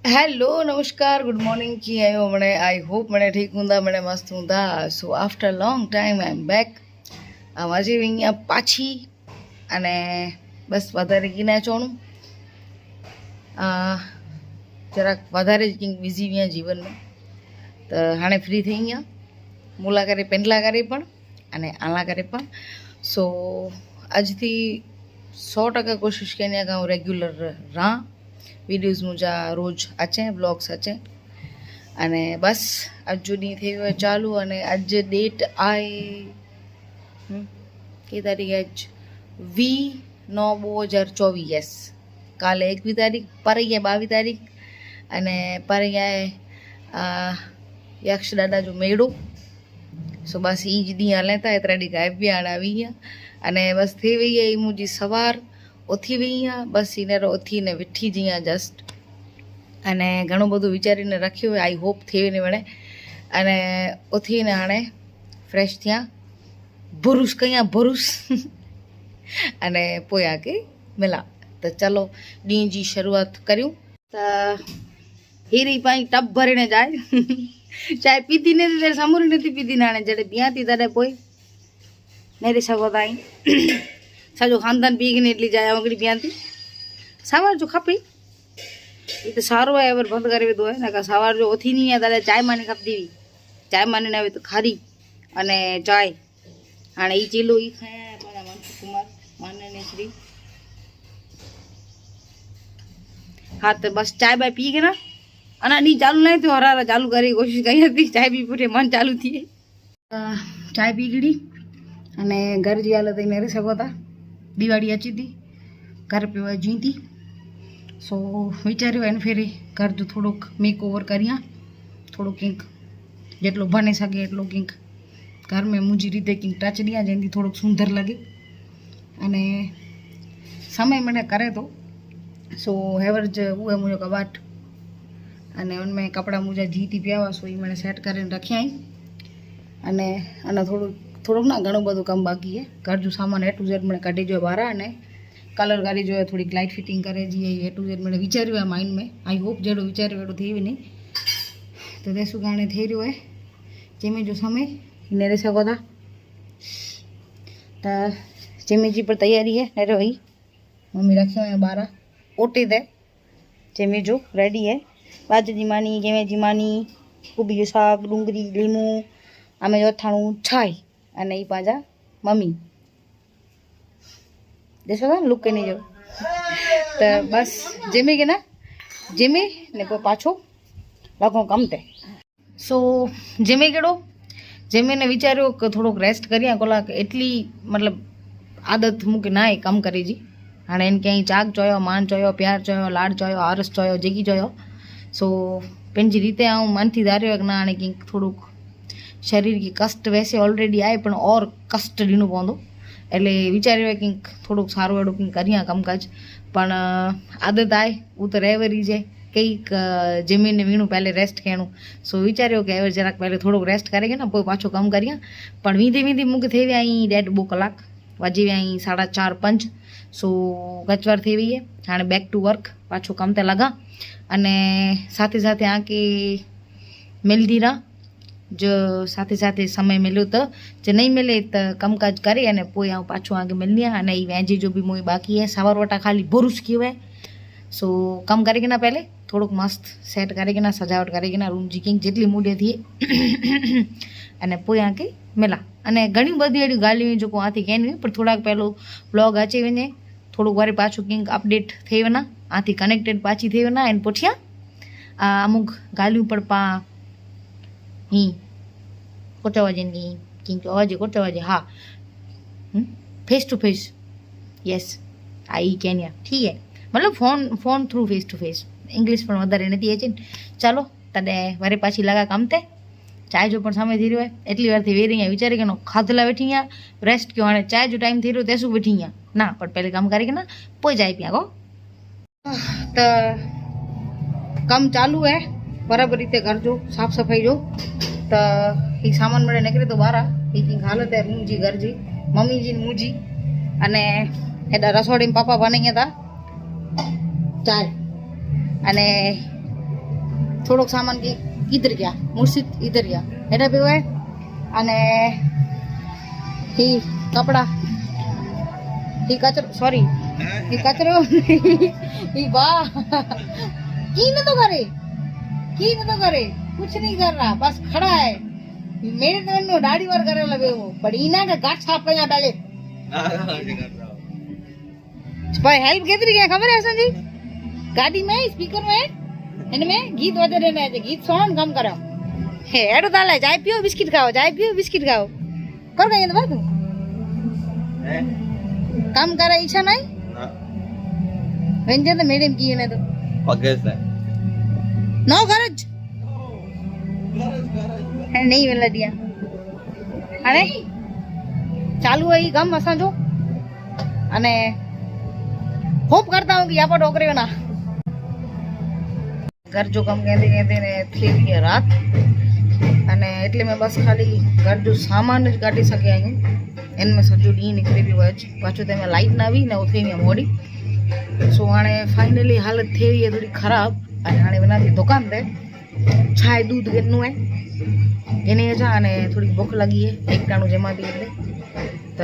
Hello नमस्कार good morning की आयो मैंने आई होप मैंने ठीक हूँ मैंने मस्त हूँ so after long time I am back આજે અહીંયા પાછી અને બસ વધારે કીના ચોણું જરાક વધારે જ કંઈક બિઝી વ્યા જીવનમાં તો હાણે ફ્રી થઈ ગયા મુલા કરે પેંડલા કરે પણ અને આલા કરે પણ સો આજથી 100% કોશિશ કરીને કે હું રેગ્યુલર રા वीडियोज़ मुझा रोज अचे ब्लॉग्स अचे अने बस अज डी थी वो चालू अने अज डेट आए के तारीख अज 20/9/2024 यस काले 21 तारीख पर 22 तारीख अने पर यक्ष दादा जो मेड़ो सो बस ई ज दी हले था एतरा डी गायब भी आड़ आवी गया अने बस थी वई है मुझी सवार उथी वही हाँ बस इने उथी ने विठी जी हाँ जस्ट अने घणो बधु विचारीने रख्यो है आई होप थे ने वणे अने उथी ने हाणे फ्रेश थिया बुरुस कया बुरुस अने पोइ आके मिला तो चलो डी जी शुरुआत करूँ तो हीरी पाई टप भरीने जाए चाय पीती नहीं तेरे समूरी नहीं पीती ने हाणे जड़े बियाती तड़े पोइ नहीं सको ताई सजो खानदान पी गई एटली जाए अंगड़ी पियांती सवार जो खपे ये तो सारो है एवर बंद करे तो है ना सवार जो ओथी नहीं है तारे चाय मानी खपती हुई चाय मानी ने तो खारी अने चाय हाँ ई चीलो ई खाया पाणा मनसुख कुमार माननीय श्री हाँ तो बस चाय बाय पी गए ना अना नी चालू नहीं तो हरारा चालू करी कोशिश करी थी चाय पी पूरे मन चालू थी चाय पी गई अने घर जी हालत नहीं रही सको था दिवाड़ी अची थी घर पे जी थी सो विचार एन फेरे घर जो थोड़ोक मेक ओवर करिया थोड़ो कंक जेटलो बने सके एटलो कंक घर में मुझी रीते कंक टच दिया जेंदी थोड़ोक सुंदर लगे अने समय मैंने करे तो सो हेवर ज वो मुझे कबाट अने उनमें कपड़ा मुझे जीती पिया सो ये मैंने सेट कर रखिया अने अने थोड़ोक ना घणो बधु कम बाकी है घर जो सामान ए टू जेड मैंने काढ़ी जो बारा ने कलर गाड़ी जो है थोड़ी लाइट फिटिंग करे जी ए टू जेड मैंने विचार्यो है माइंड में आई होप जेडो विचार्यो एडो थी भी नहीं तो देसु गाने थी रह्यो है जेमे जो समय ने रही सको था तो जेमे जी पर तैयारी है ने रही मम्मी रखियो है बारा ओटी दे जेमे जो रेडी है बाजू जी मानी गेमे जी मानी गोभी जो साग डूंगरी लीमू आमे जो अथाणु छाई अने ई पाजा मम्मी देखो ना लुक नहीं जो तो बस जेमे के ना जेमे ने पो पाछो लगो कम ते सो जेमे केड़ो जेमे ने विचार्यो कि थोड़ोक रेस्ट करिया कलाक एटली मतलब आदत मूके ना कम करे जी हाणे इन कहीं चाक चयो मान चयो प्यार चयो लाड चयो आरस चयो जेकी चयो सो पंहिंजी रीते आऊं मन थी धार्यो कि ना हाणे कंहिं थोड़ोक शरीर की कष्ट वैसे ऑलरेडी आए पण और कष्ट ॾियणो पवंदो एटले विचार्यो है कंहिं थोड़ोक सारो अहिड़ो कंहिं करियां कमकाज पण आदत आए वो तो रहवरी जे कंहिंक जमीन ने वीणु पहले रेस्ट करणो सो विचार्यो कि एवर जराक पहले थोड़ोक रेस्ट करेंगे ना पोइ पाछो कम करियां पण वींदी वींदी मूंखे थी विया आहीं 1.5 कलाक वाजी विया आहीं 4:30-5 सो गचवर थी वई है हाणे बैक टू वर्क पाछो कम ते लगा अने साथे साथे आके मिलदी रहा जो साथे साथे समय मिलो तो जो नहीं मिले तो कमकाज करे अने पोइ आऊं पाछो आगे मिलनी अने ई वेंजे जो भी मुई बाकी है सवार वटा खाली बुरुस कियो है सो कम करे के ना पहले थोड़ोक मस्त सेट करे के ना सजावट करे के ना रूम जी किंग जेटली मूडे थी अने पोइ आके मिला अने घणी बधी एडी गालियों जो को आथी कहनी पर थोड़ा पहलो ब्लॉग अची वने थोड़ो वारे पाछो किंग अपडेट थई वना आथी कनेक्टेड पाछी थई वना एन पुठिया अमुक गालियों पर पा ही कोटा वजन की किंग अवाजे कोटा वजे हाँ face to face yes I केनिया ठीक है मतलब phone through face to face English पर वधारे नहीं अचे चलो तडे वरे पाछी लगा कम ते चाय जो पण समय थी रह्यो है एटली वार थी वेरी विचारे के खाधला वेठी रेस्ट क्यों हाँ चाय जो टाइम थी रह्यो तेसु वेठी ना पर पहले कम करे के ना पोइ चाय पिया गो तो कम चालू है बराबर रीते घर जो साफ सफाई जो तो ये सामान मैंने निकले तो बारा ये हालत है रूम जी घर जी मम्मी जी मुझी अने एडा रसोड़ी में पापा बनाई था चाय अने થોડોક સામાન કે ઇધર ગયા મુર્શિદ ઇધર ગયા હેઠા પીવાય અને કપડા कचरो सॉरी ये कचरो ये वाह की न तो करे कुछ नहीं कर रहा बस खड़ा है मेरे तो नो दाढ़ी वार करे लगे वो पर इना का गाठ साफ कर पहले भाई हेल्प केतरी क्या खबर है ऐसा जी गाड़ी में स्पीकर में इनमें गीत बजे रहना है गीत सुनो कम करो हे एडो ताले चाय पियो बिस्किट खाओ कर गई तो बात काम करे इच्छा नहीं व्यंजन तो मैडम की ने तो नो गरज है नहीं वेला दिया अरे चालू है काम असा जो अने होप करता हूँ कि यहाँ पर डोकरे ना घर जो कम कहते ने थी गई रात अने एटले मैं बस खाली घर जो सामान ज काढी सके आयूं इनमें सॼो ॾींहुं निकिरी वियो आहे पाछो तंहिंमें लाइट न हुई न उथी हुई मोड़ी सो हाणे फाइनली हालत थी वई आहे थोड़ी ख़राब अने हाणे वञा थी दुकान ते चांहि दूध गिरनो है गिनी अचां अने थोड़ी भूख लगी है एक टाणो जमा थी એટલે त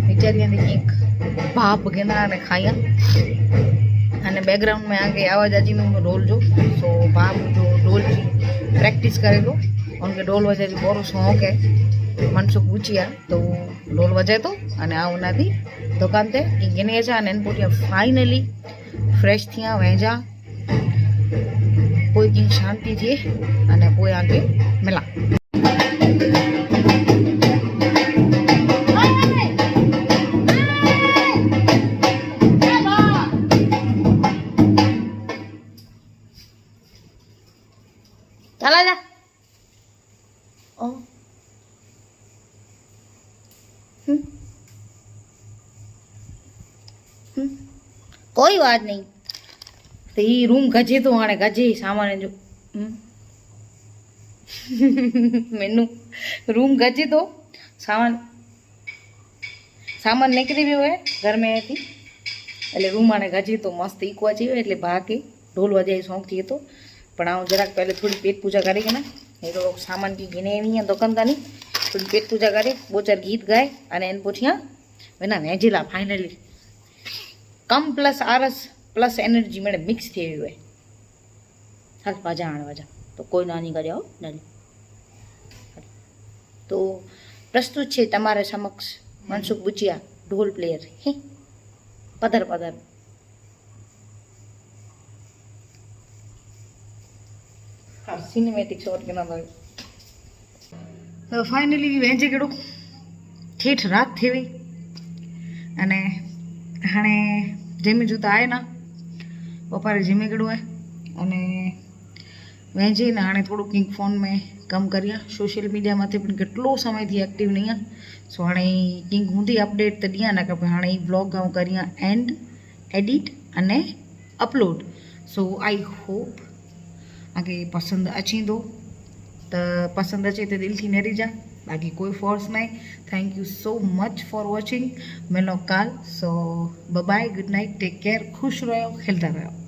विचारी थी कंहिंक भाप गिना अने खाया अने बैकग्राउंड में आगे आवाज अची में ढोल जो सो भाप जो ढोल जी प्रैक्टिस करे तो उनके ढोल वजे बोरो शौक है मनसुख पूछिया तो ढोल वजे तो अने आ उना थी दुकान ते गिनी अचा अने पोटिया फाइनली फ्रेश थिया वेजा कोई की शांति थी अने पोइ आगे मिला चला जा ओ कोई बात नहीं तो ये रूम गजे तो हाँ गजे सामान जो मेनू रूम गजे तो सामान निकली भी हुए घर में थी એટલે રૂમ આને ગજે તો મસ્ત ઈકવા જોઈએ એટલે ભાગે ઢોલ વજાય શોખ થયો તો પણ આવું જરાક પહેલે થોડી પેટ પૂજા કરી કે ના એ તો સામાન की ઘીને नहीं दुकानदानी थोड़ी पेट पूजा करे दो चार गीत गाए अने एन पोछिया वेना वेजिला फाइनली कम प्लस आरस प्लस एनर्जी मेरे मिक्स थी हुए हल वाजा आने वाजा तो कोई नानी करे हो नानी तो प्रस्तुत है तमारे समक्ष मनसुख बुचिया ढोल प्लेयर हे पधर पधर सिनेमेटिक शॉट के ना भाई तो फाइनली वेंजे केड़ो ठेठ रात थी वई अने हाणे जेमे जो आए ना बपारे जेमे केड़ो है अने वेंजे ने हाणे थोड़ो किंग फोन में कम करिया सोशल मीडिया माथे पण केटलो समय थी एक्टिव नहीं है सो हाणे किंग हूंदी अपडेट त दिया ना के हाणे ब्लॉग आऊं करिया एंड एडिट अने अपलोड सो आई होप आगे पसंद अची दो तो पसंद अचे तो दिल थी नेरी जा बाकी कोई फोर्स नहीं thank you so much for watching मिलो काल so bye good night take care खुश रहो खिलता रहो।